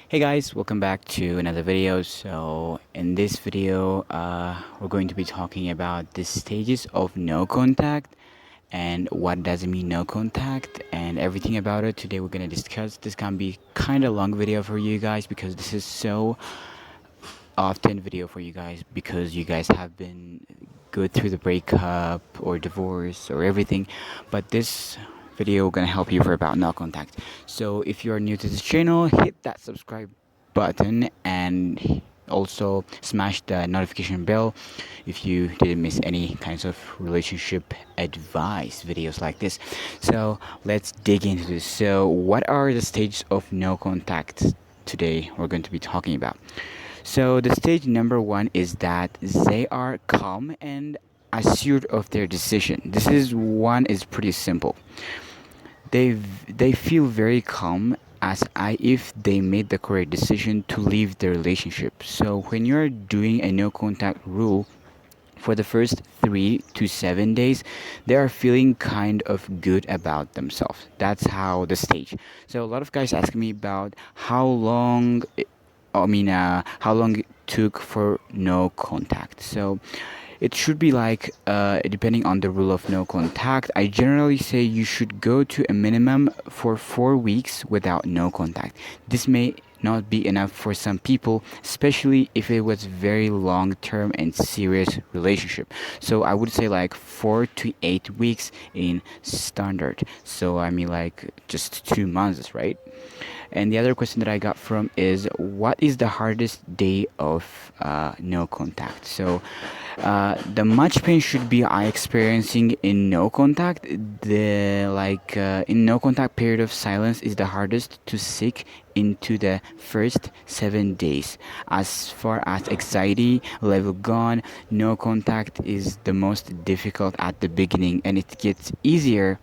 Hey guys, welcome back to another video. So in this video, we're going to be talking about the stages of no contact and what does it mean no contact and everything about it. Today we're going to discuss. This can be kind of long video for you guys because this is so often video for you guys because you guys have been go through the breakup or divorce or everything, but this video gonna help you for about no contact. So if you are new to this channel, hit that subscribe button and also smash the notification bell if you didn't miss any kinds of relationship advice videos like this. So let's dig into this. So what are the stages of no contact today we're going to be talking about? So the stage number one is that they are calm and assured of their decision. This is one is pretty simple. They feel very calm as if they made the correct decision to leave the relationship. So when you're doing a no contact rule for the first 3 to 7 days, they are feeling kind of good about themselves. That's how the stage. So a lot of guys ask me about how long it took for no contact. So it should be like, depending on the rule of no contact, I generally say you should go to a minimum for 4 weeks without no contact. This may not be enough for some people, especially if it was very long term and serious relationship. So I would say like 4 to 8 weeks in standard. So I mean like just 2 months, right? And the other question that I got from is, what is the hardest day of no contact? So the much pain should be I experiencing in no contact. In no contact period of silence is the hardest to seek into the first 7 days. As far as anxiety level gone, no contact is the most difficult at the beginning, and it gets easier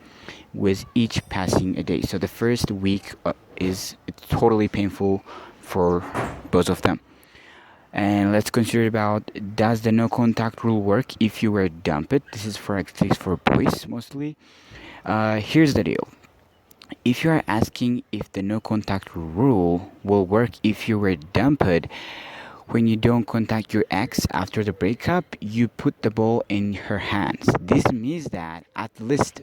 with each passing a day. So the first week is it's totally painful for both of them. And let's consider about, does the no contact rule work if you were dumped? This is for at least for boys mostly. Here's the deal. If you are asking if the no contact rule will work if you were dumped, when you don't contact your ex after the breakup, you put the ball in her hands. This means that at least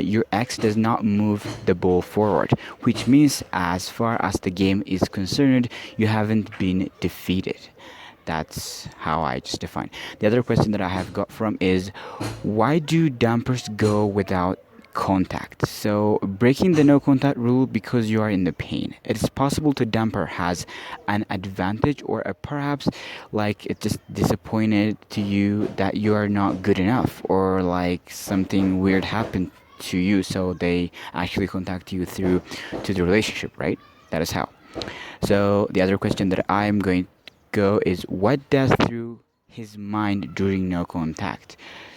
your ex does not move the ball forward, which means as far as the game is concerned, you haven't been defeated. That's how I just define. The other question that I have got from is, why do dumpers go without contact? So breaking the no contact rule because you are in the pain. It is possible to dumper has an advantage or a perhaps like it just disappointed to you that you are not good enough or like something weird happened to you, so they actually contact you through to the relationship, right? That is how. So the other question that I'm going to go is, what does through his mind during no contact?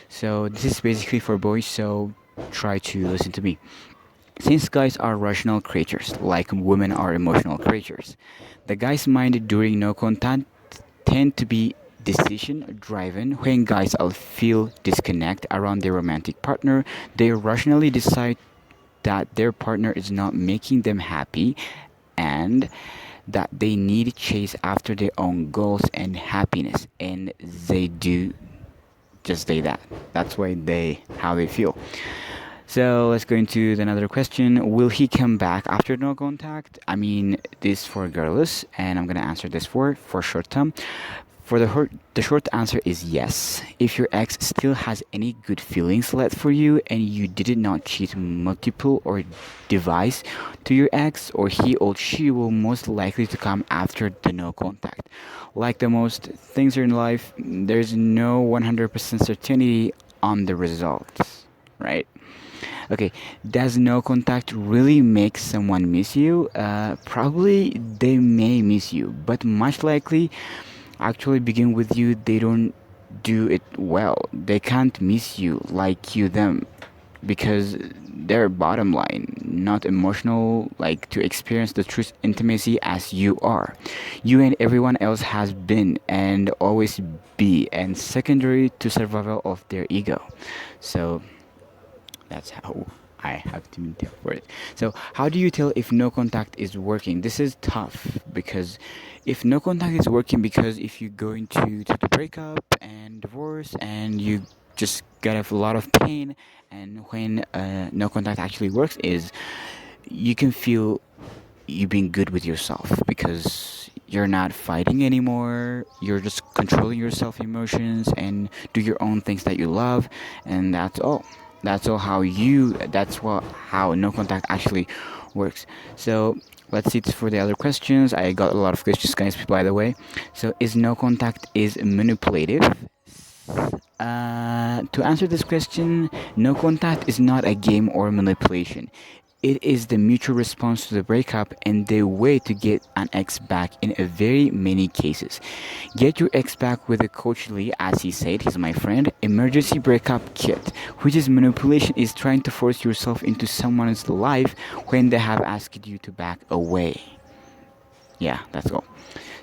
So this is basically for boys, so try to listen to me. Since guys are rational creatures, like women are emotional creatures, the guy's mind during no contact tend to be decision driven. When guys all feel disconnect around their romantic partner, they rationally decide that their partner is not making them happy and that they need to chase after their own goals and happiness, and they do just say that. That's why they how they feel. So let's go into another question. Will he come back after no contact? I mean, this for girls, and I'm gonna answer this for short term. For the short answer is yes. If your ex still has any good feelings left for you and you did not cheat multiple or device to your ex, or he or she will most likely to come after the no contact. Like the most things in life, there's no 100% certainty on the results, right? Okay, does no contact really make someone miss you? Probably they may miss you, but much likely actually begin with you, they don't do it well. They can't miss you like you them because they're bottom line, not emotional, like to experience the true intimacy as you are. You and everyone else has been and always be, and secondary to survival of their ego. So that's how. I have to tell for it. So, how do you tell if no contact is working? This is tough because if no contact is working, because if you go into to the breakup and divorce and you just get a lot of pain, and when no contact actually works, is you can feel you being good with yourself because you're not fighting anymore. You're just controlling yourself emotions and do your own things that you love, and that's all. That's all how you. That's what how no contact actually works. So let's see for the other questions. I got a lot of questions, guys. By the way, so is no contact is manipulative? To answer this question, no contact is not a game or manipulation. It is the mutual response to the breakup and the way to get an ex back in a very many cases. Get your ex back with a Coach Lee, as he said, he's my friend, emergency breakup kit, which is manipulation is trying to force yourself into someone's life when they have asked you to back away. Yeah, that's all.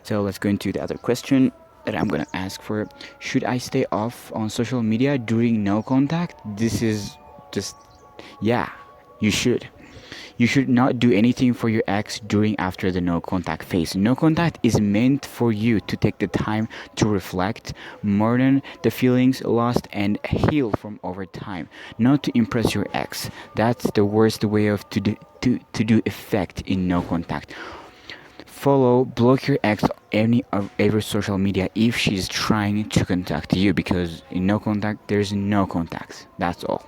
So let's go into the other question that I'm gonna ask for. Should I stay off on social media during no contact? This is just, yeah, you should. You should not do anything for your ex during after the no contact phase. No contact is meant for you to take the time to reflect, mourn the feelings lost and heal from over time, not to impress your ex. That's the worst way of to do effect in no contact. Follow, block your ex any of every social media if she's trying to contact you, because in no contact there's no contacts. That's all.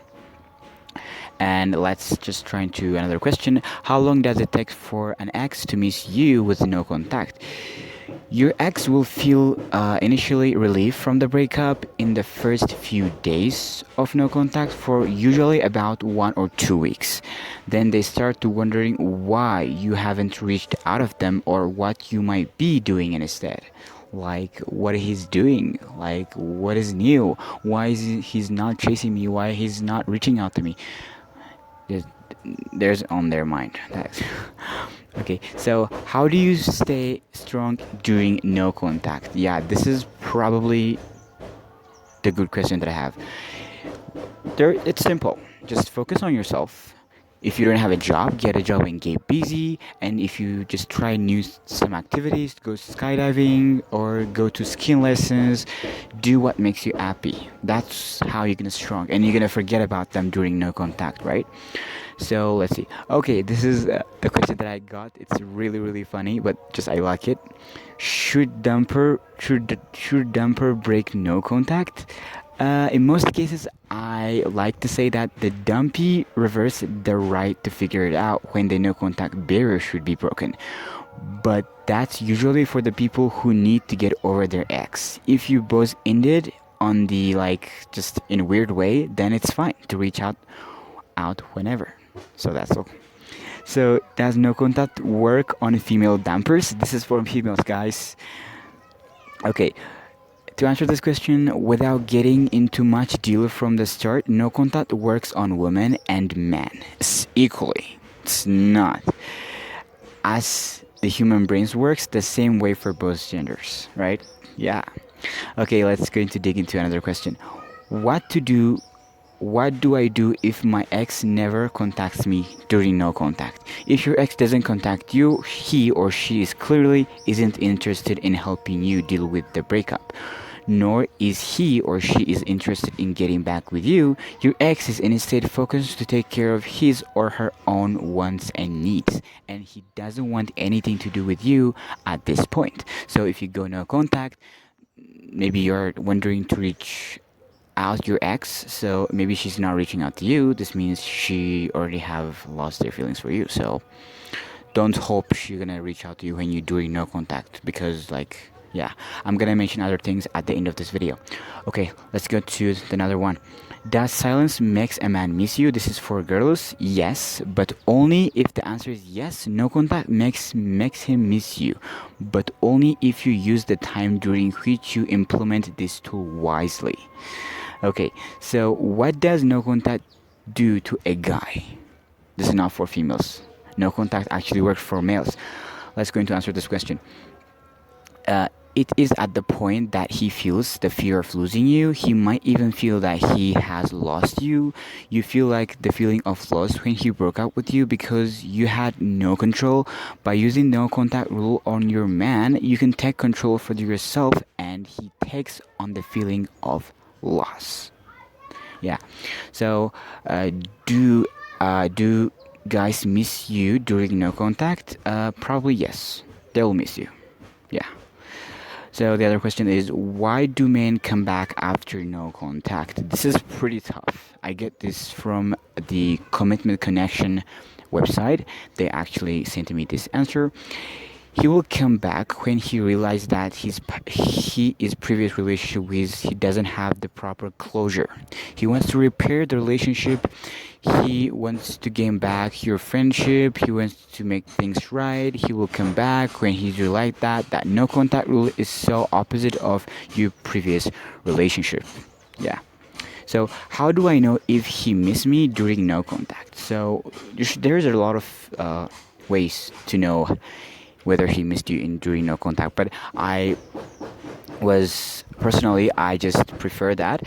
And let's just try into another question. How long does it take for an ex to miss you with no contact? Your ex will feel initially relief from the breakup in the first few days of no contact for usually about 1 or 2 weeks. Then they start to wondering why you haven't reached out of them or what you might be doing instead. Like what he's doing, like what is new, why is he's not chasing me, why he's not reaching out to me. There's, there's on their mind. That's okay. So how do you stay strong during no contact? Yeah, this is probably the good question that I have. It's simple. Just focus on yourself. If you don't have a job, get a job and get busy. And if you just try new some activities, go skydiving or go to skiing lessons, do what makes you happy. That's how you're gonna strong, and you're gonna forget about them during no contact, right? So let's see. Okay, this is the question that I got. It's really really funny, but just I like it. Should dumper break no contact? In most cases, I like to say that the dumpy reverse the right to figure it out when the no contact barrier should be broken. But that's usually for the people who need to get over their ex. If you both ended on the like just in a weird way, then it's fine to reach out whenever. So that's all. So does no contact work on female dampers? This is for females, guys. Okay, to answer this question without getting into much deal from the start, no contact works on women and men equally. It's not as the human brains works the same way for both genders, right? Yeah. Okay, let's go into dig into another question. What to do what do I do if my ex never contacts me during no contact? If your ex doesn't contact you, he or she is clearly isn't interested in helping you deal with the breakup. Nor is he or she is interested in getting back with you. Your ex is instead focused to take care of his or her own wants and needs, and he doesn't want anything to do with you at this point. So if you go no contact, maybe you're wondering to reach out your ex, so maybe she's not reaching out to you. This means she already have lost their feelings for you. So don't hope she's gonna reach out to you when you're doing no contact, because like yeah, I'm gonna mention other things at the end of this video. Okay, let's go to another one. Does silence makes a man miss you? This is for girls. Yes, but only if the answer is yes. No contact makes him miss you, but only if you use the time during which you implement this tool wisely. Okay, so what does no contact do to a guy? This is not for females. No contact actually works for males. Let's go into answer this question. it is at the point that he feels the fear of losing you. He might even feel that he has lost you. You feel like the feeling of loss when he broke up with you because you had no control. By using no contact rule on your man, you can take control for yourself and he takes on the feeling of loss. Yeah. So, uh, do do guys miss you during no contact? Probably yes. They'll miss you. Yeah. So the other question is, why do men come back after no contact? This is pretty tough. I get this from the Commitment Connection website. They actually sent me this answer. He will come back when he realizes that his previous relationship with he doesn't have the proper closure. He wants to repair the relationship. He wants to gain back your friendship. He wants to make things right. He will come back when he realized that no contact rule is so opposite of your previous relationship. Yeah. So how do I know if he missed me during no contact? So there's a lot of ways to know whether he missed you in during no contact. But I just prefer that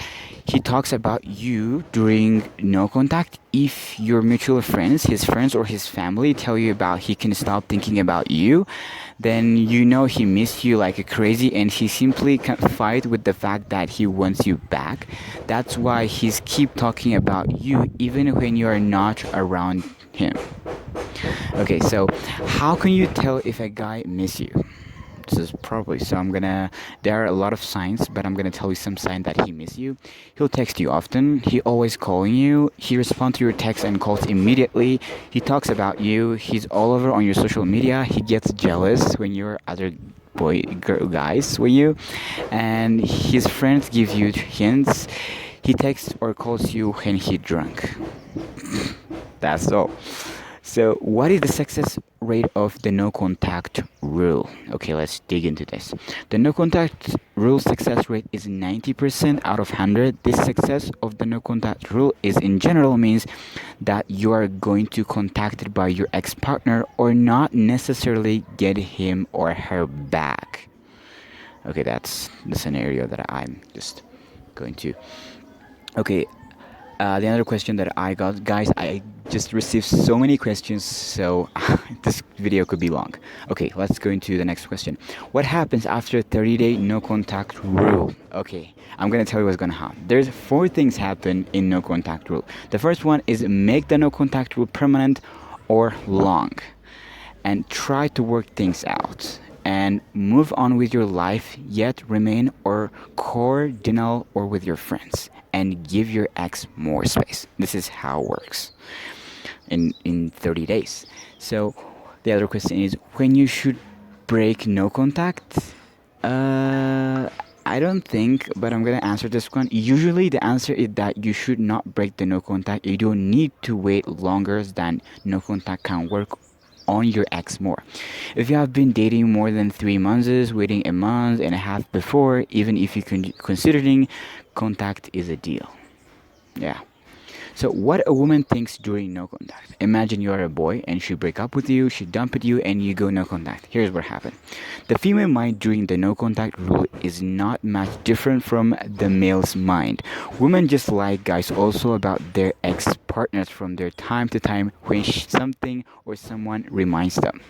he talks about you during no contact. If your mutual friends, his friends or his family tell you about he can stop thinking about you, then you know he missed you like a crazy and he simply can't fight with the fact that he wants you back. That's why he's keep talking about you even when you are not around him. Okay, so how can you tell if a guy miss you? This is probably so. There are a lot of signs, but I'm gonna tell you some sign that he miss you. He'll text you often. He always calling you. He responds to your text and calls immediately. He talks about you. He's all over on your social media. He gets jealous when you're other guys with you, and his friends give you hints. He texts or calls you when he drunk. That's all. So, what is the success rate of the no contact rule? Okay, let's dig into this. The no contact rule success rate is 90% out of 100. This success of the no contact rule is in general means that you are going to contacted by your ex partner or not necessarily get him or her back. Okay, that's the scenario that I'm just going to. Okay, the other question that I got, guys, I just received so many questions, so this video could be long. Okay, let's go into the next question. What happens after 30-day no contact rule? Okay, I'm gonna tell you what's gonna happen. There's 4 things happen in no contact rule. The first one is make the no contact rule permanent or long, and try to work things out and move on with your life, yet remain or cordial or with your friends and give your ex more space. This is how it works in 30 days. So the other question is when you should break no contact. I don't think, but I'm gonna answer this one. Usually the answer is that you should not break the no contact. You don't need to wait longer than no contact can work on your ex more. If you have been dating more than 3 months, waiting a month and a half before, even if you considering contact is a deal. Yeah. So what a woman thinks during no contact. Imagine you are a boy and she break up with you, she dumped you and you go no contact. Here's what happened. The female mind during the no contact rule is not much different from the male's mind. Women just like guys also about their ex-partners from their time to time when something or someone reminds them.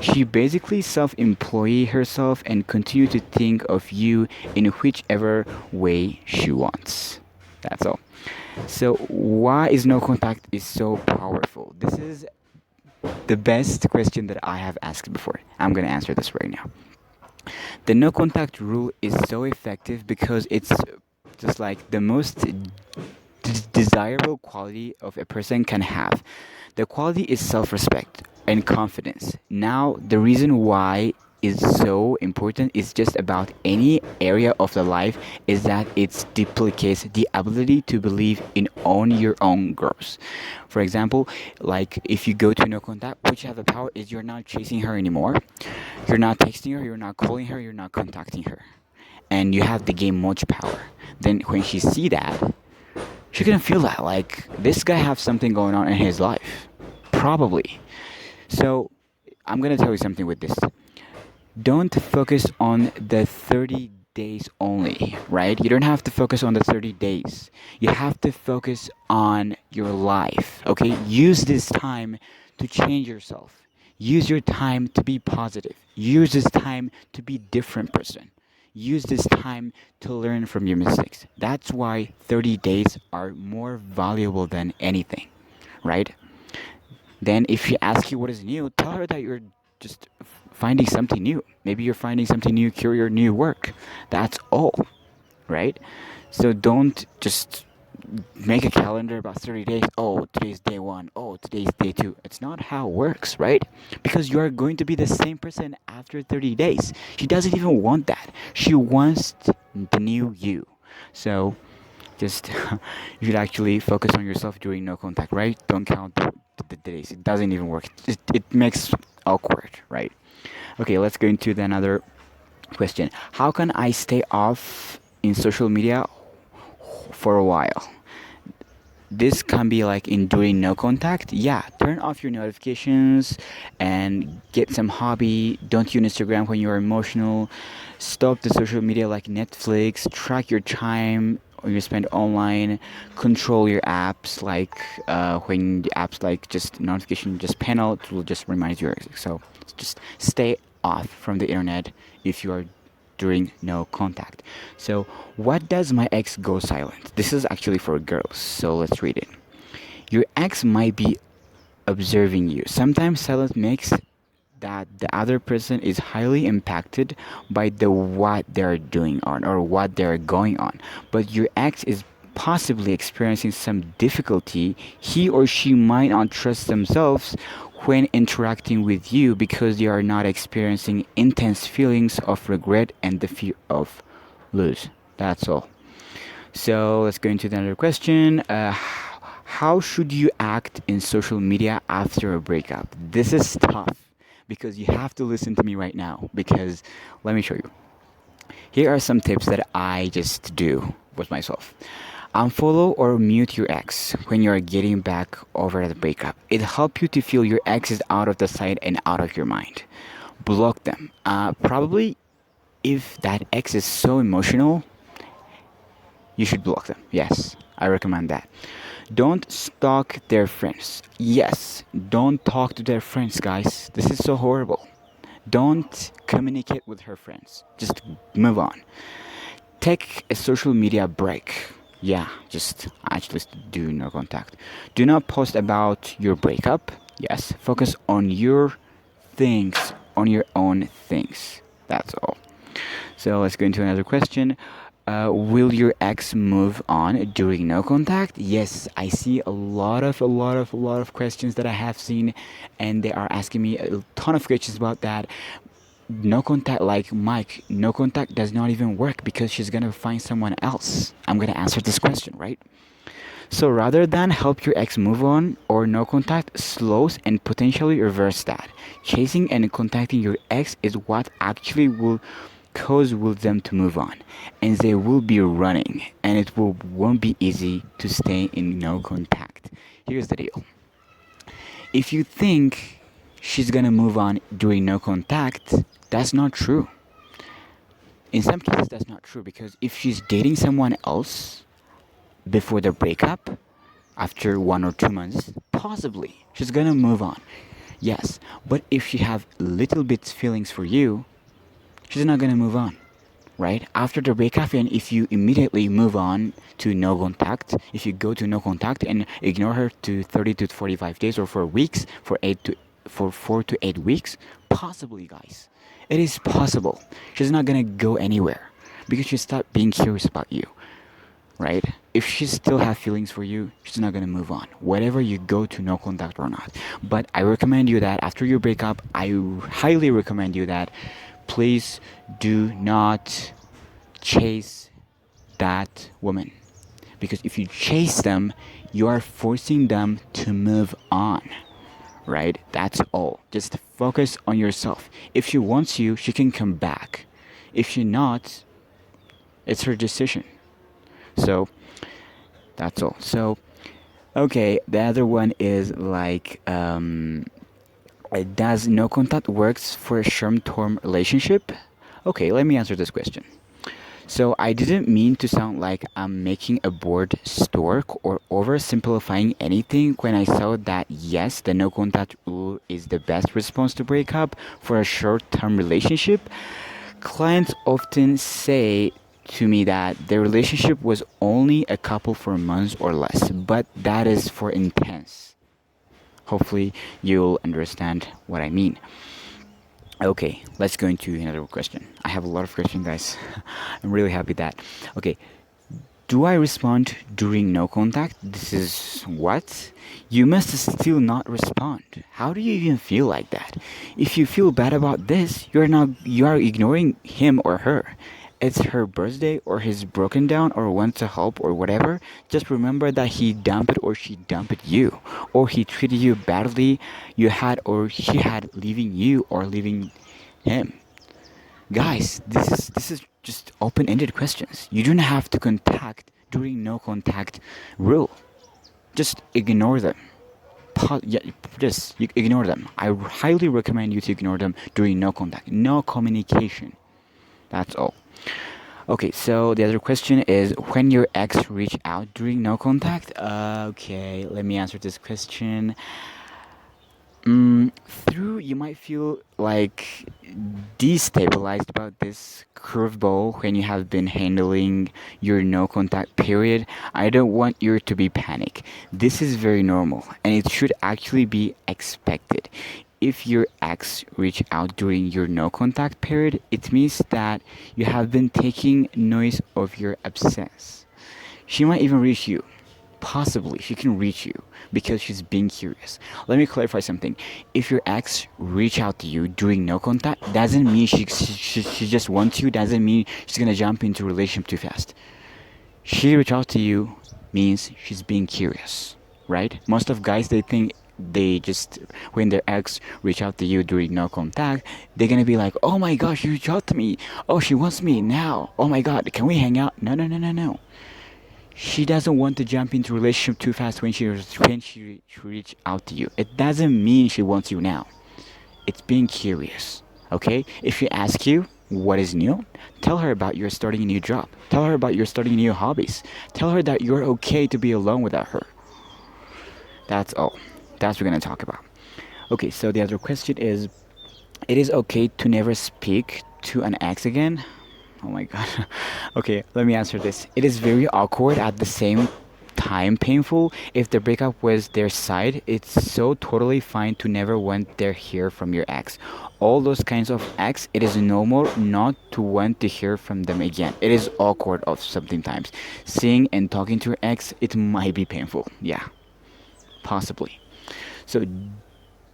She basically self-employ herself and continue to think of you in whichever way she wants. That's all. So why is no contact is so powerful? This is the best question that I have asked before. I'm gonna answer this right now. The no contact rule is so effective because it's just like the most desirable quality of a person can have. The quality is self-respect and confidence. Now, the reason why is so important is just about any area of the life is that it duplicates the ability to believe in on your own growth. For example, like if you go to no contact, what you have the power is you're not chasing her anymore. You're not texting her, you're not calling her, you're not contacting her. And you have the game much power. Then when she see that, she can feel that like this guy have something going on in his life. Probably. So I'm gonna tell you something with this. Don't focus on the 30 days only, right? You don't have to focus on the 30 days. You have to focus on your life, okay? Use this time to change yourself. Use your time to be positive. Use this time to be different person. Use this time to learn from your mistakes. That's why 30 days are more valuable than anything, right? Then, if she asks you what is new, tell her that you're just finding something new. Maybe you're finding something new, career, new work. That's all, right? So don't just make a calendar about 30 days. Oh, today's day one. Oh, today's day two. It's not how it works, right? Because you are going to be the same person after 30 days. She doesn't even want that. She wants the new you. So just you should actually focus on yourself during no contact, right? Don't count the days. It doesn't even work. It makes awkward, right? Okay, let's go into the another question. How can I stay off in social media for a while? This can be like in doing no contact. Yeah, turn off your notifications and get some hobby. Don't use Instagram when you're emotional. Stop the social media like Netflix. Track your time when you spend online. Control your apps like when the apps like just notification just panel, it will just remind you. So just stay off from the internet if you are during no contact. So, what does my ex go silent? This is actually for girls, so let's read it. Your ex might be observing you. Sometimes silence makes that the other person is highly impacted by the what they're doing on or what they're going on. But your ex is possibly experiencing some difficulty. He or she might not trust themselves when interacting with you because they are not experiencing intense feelings of regret and the fear of lose. That's all. So let's go into another question. How should you act in social media after a breakup? This is tough because you have to listen to me right now because let me show you. Here are some tips that I just do with myself. Unfollow or mute your ex when you are getting back over the breakup. It helps you to feel your ex is out of the sight and out of your mind. Block them. Probably if that ex is so emotional, you should block them. Yes, I recommend that. Don't stalk their friends. Yes, don't talk to their friends, guys. This is so horrible. Don't communicate with her friends. Just move on. Take a social media break. Yeah, just actually do no contact. Do not post about your breakup. Yes, focus on your things, on your own things. That's all. So let's go into another question. Will your ex move on during no contact? Yes, I see a lot of questions that I have seen, and they are asking me a ton of questions about that. No contact, like Mike, no contact does not even work because she's gonna find someone else. I'm gonna answer this question, right? So rather than help your ex move on or no contact slows and potentially reverse that. Chasing and contacting your ex is what actually will cause will them to move on and they will be running and won't be easy to stay in no contact. Here's the deal. If you think she's gonna move on during no contact, that's not true. In some cases that's not true because if she's dating someone else before the breakup, after 1 or 2 months, possibly she's gonna move on. Yes, but if she have little bits feelings for you, she's not gonna move on, right? After the breakup, and if you immediately move on to no contact, if you go to no contact and ignore her to 30 to 45 days or for weeks, for 4 to 8 weeks, possibly, guys, it is possible. She's not gonna go anywhere because she start being curious about you, right? If she still have feelings for you, she's not gonna move on. Whatever you go to no contact or not. But I recommend you that after your breakup, I highly recommend you that please do not chase that woman. Because if you chase them, you are forcing them to move on. Right? That's all. Just focus on yourself. If she wants you, she can come back. If she not, it's her decision. So that's all. So okay, the other one is like Does no contact works for a short-term relationship? Okay, let me answer this question. So I didn't mean to sound like I'm making a bored stork or oversimplifying anything when I saw that yes, the no contact rule is the best response to break up for a short-term relationship. Clients often say to me that their relationship was only a couple for months or less, but that is for intense. Hopefully, you'll understand what I mean. Okay, let's go into another question. I have a lot of questions, guys. I'm really happy that. Okay, do I respond during no contact? This is what? You must still not respond. How do you even feel like that? If you feel bad about this, you are ignoring him or her. It's her birthday or he's broken down or wants to help or whatever. Just remember that he dumped or she dumped you or he treated you badly you had or she had leaving you or leaving him. Guys, this is just open-ended questions. You don't have to contact during no contact rule. Just ignore them. Yeah, just ignore them. I highly recommend you to ignore them during no contact, no communication. That's all. Okay, so the other question is when your ex reach out during no contact. Okay, let me answer this question. Through you might feel like destabilized about this curveball when you have been handling your no contact period. I don't want you to be panic. This is very normal and it should actually be expected. If your ex reach out during your no contact period, it means that you have been taking notice of your absence. She might even reach you. Possibly, she can reach you because she's being curious. Let me clarify something. If your ex reach out to you during no contact, doesn't mean she just wants you. Doesn't mean she's gonna jump into a relationship too fast. She reach out to you means she's being curious, right? Most of guys they think they just when their ex reach out to you during no contact, they're gonna be like, "Oh my gosh, you reached out to me. Oh, she wants me now. Oh my god, can we hang out?" No, no, no, no, no. She doesn't want to jump into a relationship too fast when she reach out to you. It doesn't mean she wants you now. It's being curious. Okay? If she asks you what is new, tell her about your starting a new job. Tell her about your starting new hobbies. Tell her that you're okay to be alone without her. That's all. That's what we're gonna talk about. Okay, so the other question is it is okay to never speak to an ex again? Oh my god. Okay, let me answer this. It is very awkward at the same time painful. If the breakup was their side, it's so totally fine to never want to hear from your ex. All those kinds of ex, it is normal not to want to hear from them again. It is awkward of sometimes. Seeing and talking to your ex, it might be painful. Yeah, possibly. So,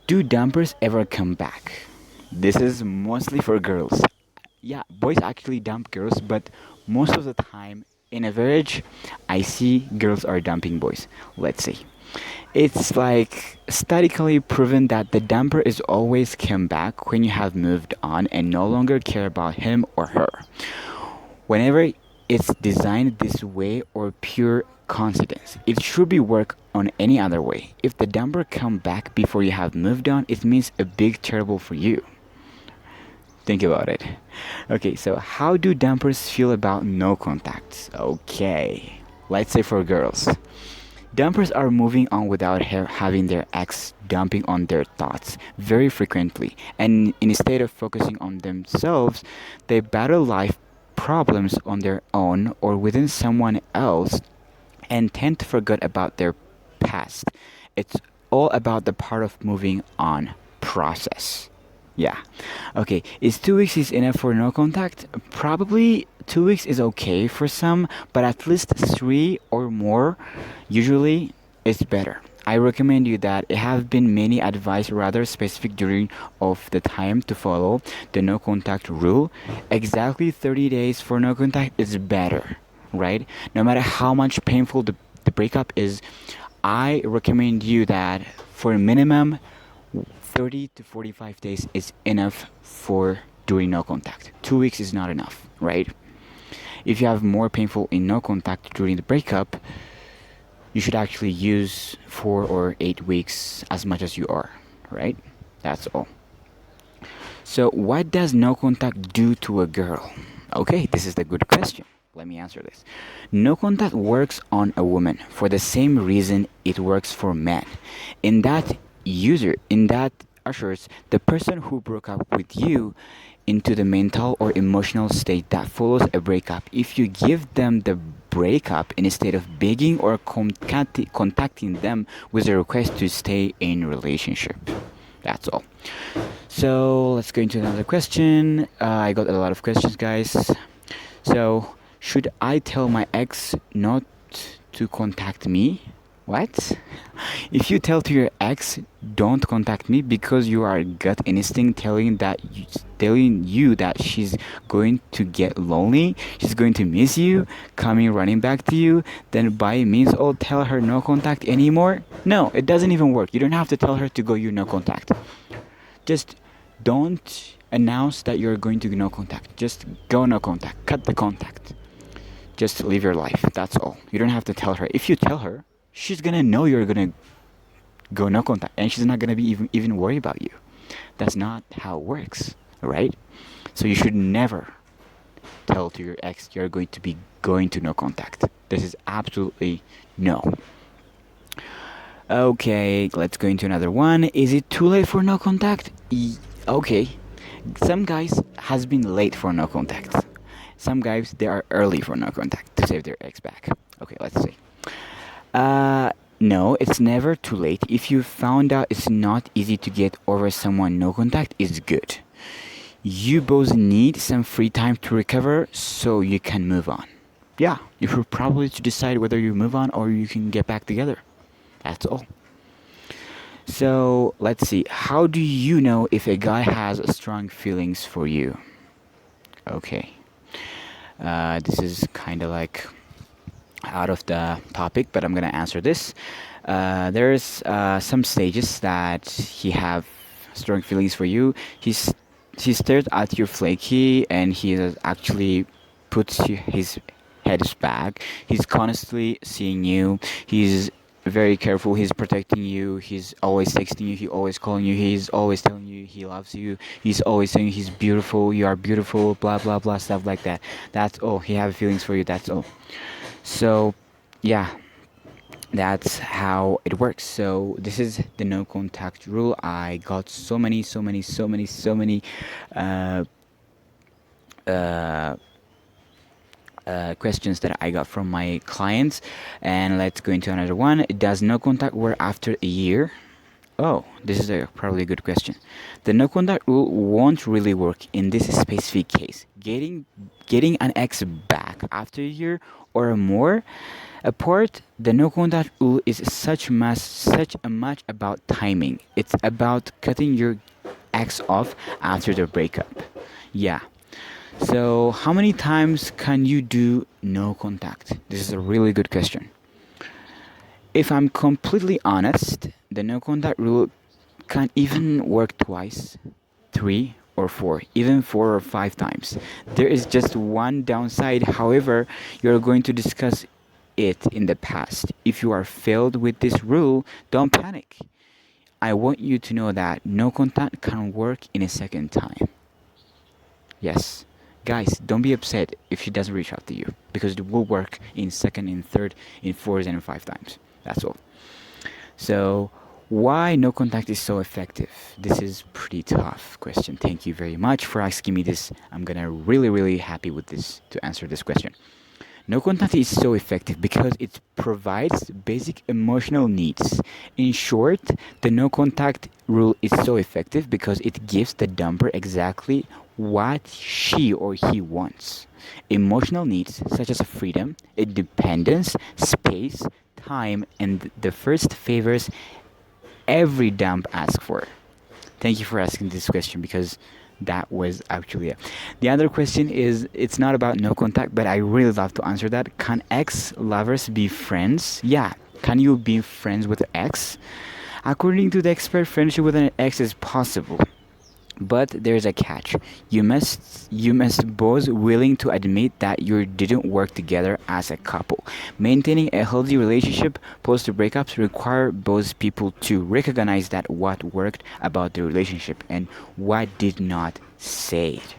do dumpers ever come back? This is mostly for girls. Yeah, boys actually dump girls, but most of the time, in average, I see girls are dumping boys. Let's see. It's like statistically proven that the dumper is always come back when you have moved on and no longer care about him or her. Whenever it's designed this way or pure coincidence, it should be work on any other way. If the dumper come back before you have moved on, it means a big trouble for you. Think about it. Okay, so how do dumpers feel about no contacts? Okay, let's say for girls. Dumpers are moving on without having their ex dumping on their thoughts very frequently, and instead of focusing on themselves, they battle life problems on their own or within someone else and tend to forget about their past. It's all about the part of moving on process. Yeah. Okay. Is 2 weeks is enough for no contact? Probably 2 weeks is okay for some, but at least three or more usually is better. I recommend you that it have been many advice rather specific during of the time to follow the no contact rule. Exactly 30 days for no contact is better, right? No matter how much painful the breakup is, I recommend you that for minimum 30 to 45 days is enough for doing no contact. 2 weeks is not enough, right? If you have more painful in no contact during the breakup, you should actually use 4 or 8 weeks as much as you are, right? That's all. So, what does no contact do to a girl? Okay, this is the good question. Let me answer this. No contact works on a woman for the same reason it works for men. In that ushers the person who broke up with you into the mental or emotional state that follows a breakup. If you give them the breakup instead of begging or contacting them with a request to stay in relationship. That's all. So let's go into another question. I got a lot of questions, guys. So, should I tell my ex not to contact me? What? If you tell to your ex, don't contact me because you are gut instinct telling you that she's going to get lonely, she's going to miss you, coming running back to you, then by means all tell her no contact anymore? No, it doesn't even work. You don't have to tell her to go you no contact. Just don't announce that you're going to no contact. Just go no contact. Cut the contact. Just live your life. That's all. You don't have to tell her. If you tell her, she's gonna know you're gonna go no contact, and she's not gonna be even worried about you. That's not how it works, right? So you should never tell to your ex you're going to be going to no contact. This is absolutely no. Okay, let's go into another one. Is it too late for no contact? Okay. Some guys has been late for no contact. Some guys they are early for no contact to save their ex back. Okay, let's see. No, it's never too late. If you found out it's not easy to get over someone no contact is good. You both need some free time to recover so you can move on. Yeah, you should probably to decide whether you move on or you can get back together. That's all. So let's see. How do you know if a guy has strong feelings for you? Okay. This is kind of like out of the topic, but I'm gonna answer this. There's some stages that he have strong feelings for you. He stares at your flaky, and he actually puts his head back. He's constantly seeing you. He's very careful. He's protecting you. He's always texting you. He's always calling you. He's always telling you he loves you. He's always saying he's beautiful. You are beautiful. Blah blah blah stuff like that. That's all. He has feelings for you. That's all. So, yeah, that's how it works. So this is the no contact rule. I got so many uh, uh, questions that I got from my clients, and let's go into another one. Does no contact work after a year? Oh, this is probably a good question. The no contact rule won't really work in this specific case. Getting an ex back after a year or more apart, the no contact rule is such a much about timing. It's about cutting your ex off after the breakup. Yeah. So, how many times can you do no contact? This is a really good question. If I'm completely honest, the no contact rule can even work twice, three, or four, even 4 or 5 times. There is just one downside, however, you're going to discuss it in the past. If you are failed with this rule, don't panic. I want you to know that no contact can work in a second time. Yes. Guys, don't be upset if she doesn't reach out to you because it will work in second, in third, in fourth, and 5 times. That's all. So, why no contact is so effective? This is pretty tough question. Thank you very much for asking me this. I'm gonna really happy with this to answer this question. No contact is so effective because it provides basic emotional needs. In short, the no contact rule is so effective because it gives the dumper exactly what she or he wants. Emotional needs such as freedom, independence, space, time, and the first favors every dump asks for. Thank you for asking this question because that was actually it. The other question is it's not about no contact, but I really love to answer that. Can ex lovers be friends? Yeah. Can you be friends with an ex? According to the expert, friendship with an ex is possible. But there's a catch. You must both willing to admit that you didn't work together as a couple. Maintaining a healthy relationship post breakups require both people to recognize that what worked about the relationship and what did not. Say it.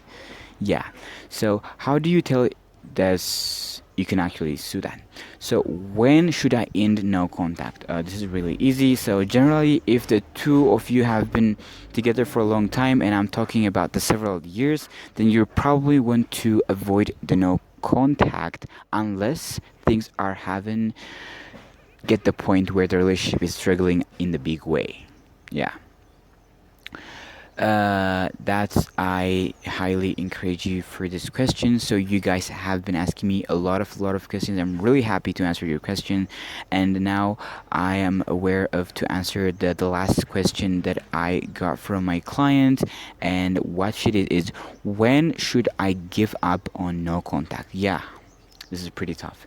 Yeah. So how do you tell this you can actually sue that? So when should I end no contact? This is really easy. So generally, if the two of you have been together for a long time, and I'm talking about the several years, then you probably want to avoid the no contact unless things are having get the point where the relationship is struggling in the big way. Yeah. That's I highly encourage you for this question. So you guys have been asking me a lot of questions. I'm really happy to answer your question, and now I am aware of to answer the last question that I got from my client. And what should it is, when should I give up on no contact? Yeah, this is pretty tough.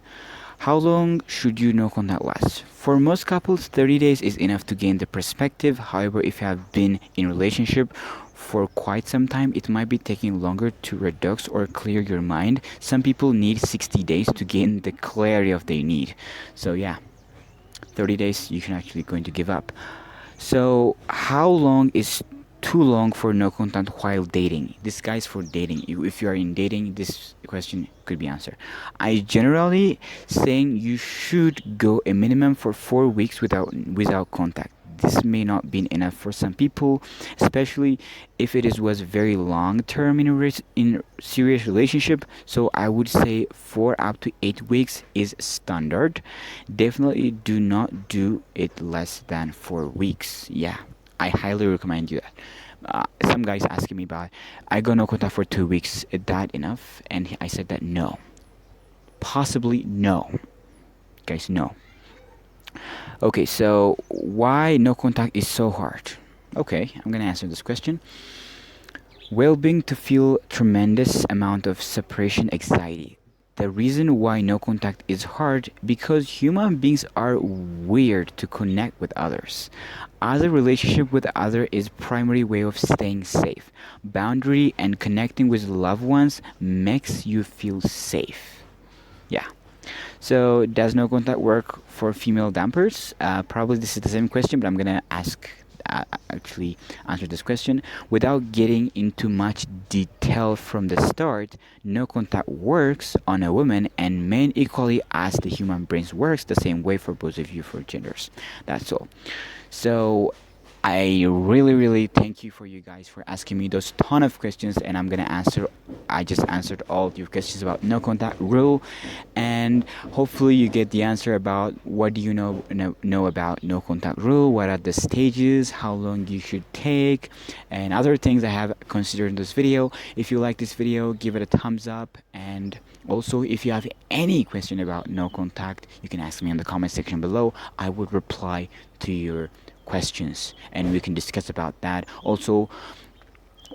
How long should you no contact last? For most couples, 30 days is enough to gain the perspective. However, if you have been in a relationship for quite some time, it might be taking longer to reduce or clear your mind. Some people need 60 days to gain the clarity of they need. So yeah, 30 days you can actually going to give up. So, how long is too long for no contact while dating? This guy's for dating. If you are in dating, this question could be answered. I generally saying you should go a minimum for 4 weeks without contact. This may not be enough for some people, especially if it is was very long term in in serious relationship. So I would say 4 up to 8 weeks is standard. Definitely do not do it less than 4 weeks. Yeah, I highly recommend you that. Some guys asking me about I go no contact for 2 weeks. Is that enough? And I said that no, possibly no, guys, no. Okay, so why no contact is so hard? Okay, I'm gonna answer this question. Well-being to feel tremendous amount of separation anxiety. The reason why no contact is hard because human beings are weird to connect with others. Other relationship with other is primary way of staying safe. Boundary and connecting with loved ones makes you feel safe. Yeah. So does no contact work for female dampers? Probably this is the same question, but I'm gonna actually answer this question without getting into much detail from the start. No contact works on a woman and men equally as the human brains works the same way for both of you for genders. That's all. So I really thank you for you guys for asking me those ton of questions, and I'm gonna answer. I just answered all your questions about no contact rule, and hopefully you get the answer about what do you know about no contact rule, what are the stages, how long you should take, and other things I have considered in this video. If you like this video, give it a thumbs up, and also if you have any question about no contact, you can ask me in the comment section below. I would reply to your questions and we can discuss about that. Also,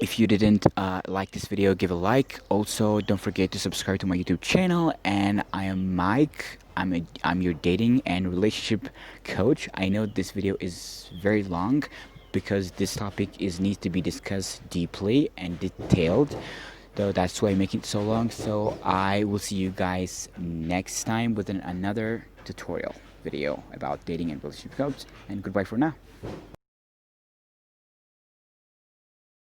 if you didn't like this video, give a like. Also, don't forget to subscribe to my YouTube channel. And I am Mike. I'm your dating and relationship coach. I know this video is very long because this topic is needs to be discussed deeply and detailed. So that's why I make it so long. So I will see you guys next time with another tutorial video about dating and relationship coach. And goodbye for now.